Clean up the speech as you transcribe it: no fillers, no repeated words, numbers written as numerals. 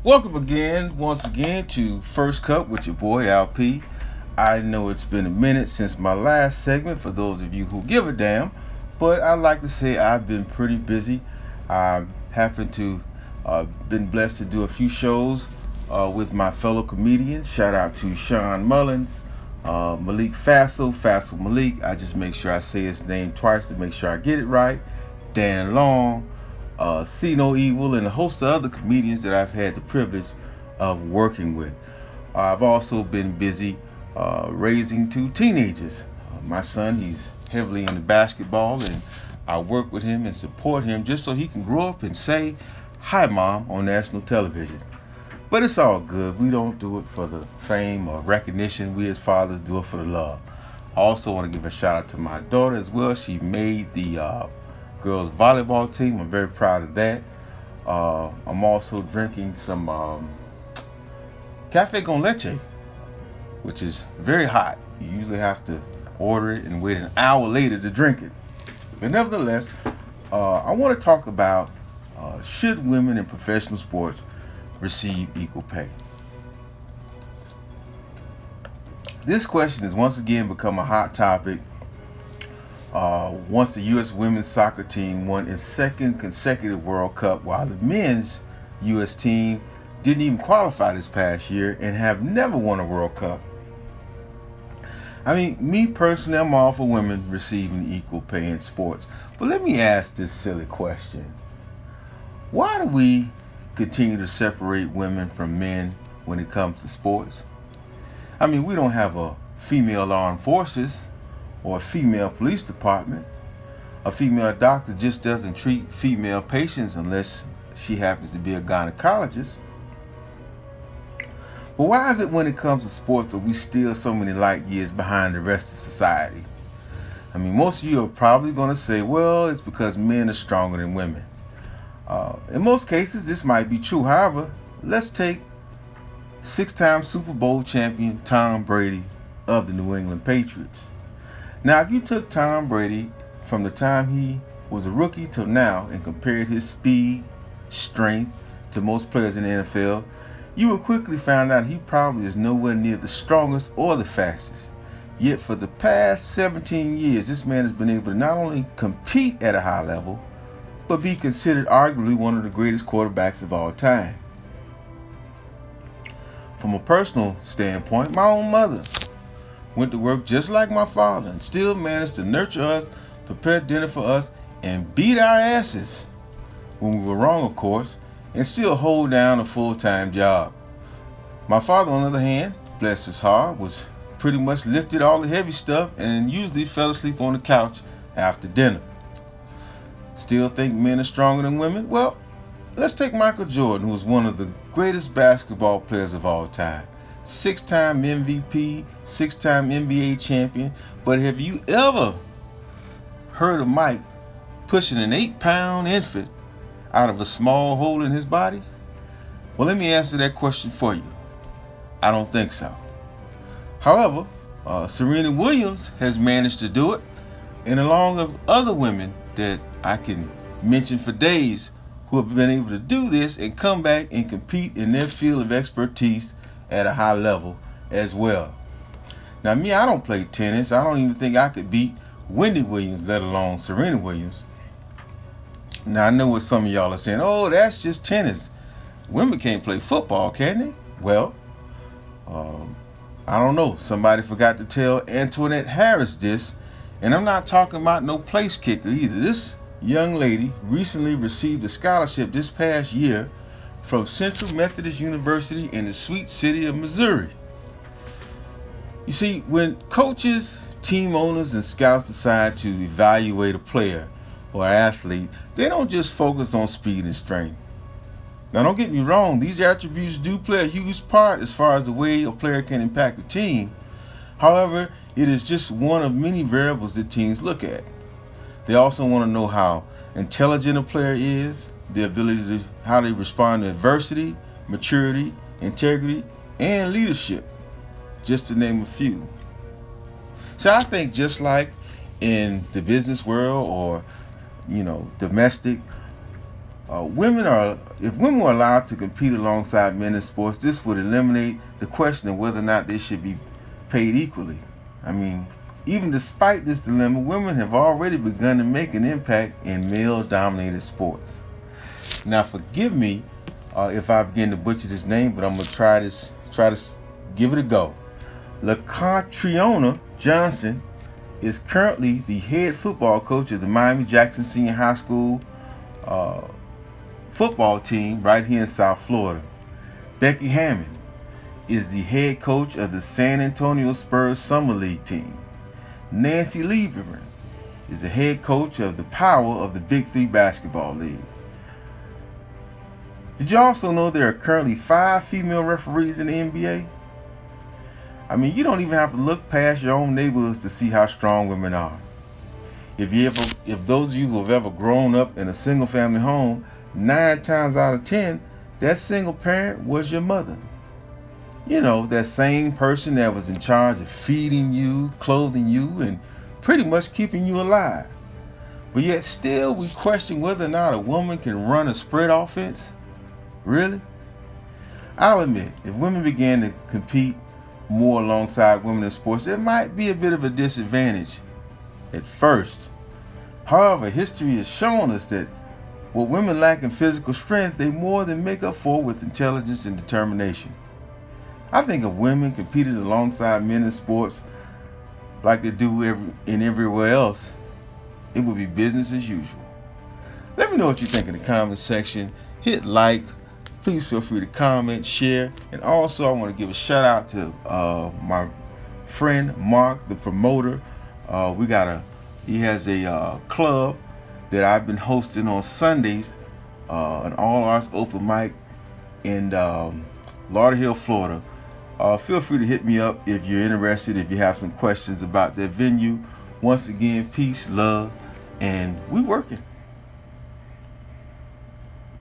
Welcome again, once again, to First Cup with your boy LP. I know it's been a minute since my last segment for those of you who give a damn, but I'd like to say I've been pretty busy. I happened to been blessed to do a few shows with my fellow comedians. Shout out to Sean Mullins, Malik Fassel Malik. I just make sure I say his name twice to make sure I get it right. Dan Long, See No Evil, and a host of other comedians that I've had the privilege of working with. I've also been busy raising two teenagers. My son, he's heavily into basketball, and I work with him and support him just so he can grow up and say, "Hi, Mom," on national television. But it's all good. We don't do it for the fame or recognition. We as fathers do it for the love. I also want to give a shout out to my daughter as well. She made the girls volleyball team. I'm very proud of that. I'm also drinking some cafe con leche, which is very hot. You usually have to order it and wait an hour later to drink it. But nevertheless, I want to talk about should women in professional sports receive equal pay? This question has once again become a hot topic once the U.S. women's soccer team won its second consecutive World Cup, while the men's U.S. team didn't even qualify this past year and have never won a World Cup. I mean, me personally, I'm all for women receiving equal pay in sports. But let me ask this silly question. Why do we continue to separate women from men when it comes to sports? I mean, we don't have a female armed forces or a female police department. A female doctor just doesn't treat female patients unless she happens to be a gynecologist. But why is it when it comes to sports that we still so many light years behind the rest of society? I mean, most of you are probably going to say, well, it's because men are stronger than women. In most cases, this might be true. However, let's take six-time Super Bowl champion Tom Brady of the New England Patriots. Now, if you took Tom Brady from the time he was a rookie till now and compared his speed, strength to most players in the NFL, you would quickly find out he probably is nowhere near the strongest or the fastest. Yet for the past 17 years, this man has been able to not only compete at a high level, but be considered arguably one of the greatest quarterbacks of all time. From a personal standpoint, my own mother went to work just like my father and still managed to nurture us, prepare dinner for us, and beat our asses when we were wrong, of course, and still hold down a full-time job. My father, on the other hand, bless his heart, was pretty much lifted all the heavy stuff and usually fell asleep on the couch after dinner. Still think men are stronger than women? Well, let's take Michael Jordan, who was one of the greatest basketball players of all time. Six-time MVP, six-time NBA champion. But have you ever heard of Mike pushing an 8-pound infant out of a small hole in his body? Well, let me answer that question for you. I don't think so. However, Serena Williams has managed to do it, and along with other women that I can mention for days who have been able to do this and come back and compete in their field of expertise at a high level as well. Now, me, I don't play tennis. I don't even think I could beat Wendy Williams, let alone Serena Williams. Now, I know what some of y'all are saying. Oh, that's just tennis. Women can't play football, can they? Well, I don't know. Somebody forgot to tell Antoinette Harris this, and I'm not talking about no place kicker either. This young lady recently received a scholarship this past year from Central Methodist University in the sweet city of Missouri. You see, when coaches, team owners, and scouts decide to evaluate a player or athlete, they don't just focus on speed and strength. Now, don't get me wrong, these attributes do play a huge part as far as the way a player can impact the team. However, it is just one of many variables that teams look at. They also want to know how intelligent a player is, the ability to how they respond to adversity, maturity, integrity, and leadership, just to name a few. So I think just like in the business world or domestic If women were allowed to compete alongside men in sports, this would eliminate the question of whether or not they should be paid equally. I mean, even despite this dilemma, women have already begun to make an impact in male-dominated sports. Now, forgive me if I begin to butcher this name, but I'm gonna try to give it a go. LaCatriona Johnson is currently the head football coach of the Miami-Jackson Senior High School football team right here in South Florida. Becky Hammond is the head coach of the San Antonio Spurs Summer League team. Nancy Lieberman is the head coach of the Power of the Big Three Basketball League. Did you also know there are currently 5 female referees in the NBA? I mean, you don't even have to look past your own neighborhoods to see how strong women are. If those of you who have ever grown up in a single family home, 9 times out of 10, that single parent was your mother. You know, that same person that was in charge of feeding you, clothing you, and pretty much keeping you alive. But yet still we question whether or not a woman can run a spread offense. Really? I'll admit, if women began to compete more alongside women in sports, there might be a bit of a disadvantage at first. However, history has shown us that what women lack in physical strength, they more than make up for with intelligence and determination. I think if women competed alongside men in sports like they do everywhere else, it would be business as usual. Let me know what you think in the comment section. Hit like. Please feel free to comment, share, and also I want to give a shout out to my friend Mark, the promoter. He has a club that I've been hosting on Sundays, an all arts open mic in Lauderhill, Florida. Feel free to hit me up if you're interested, if you have some questions about that venue. Once again, peace, love, and we working.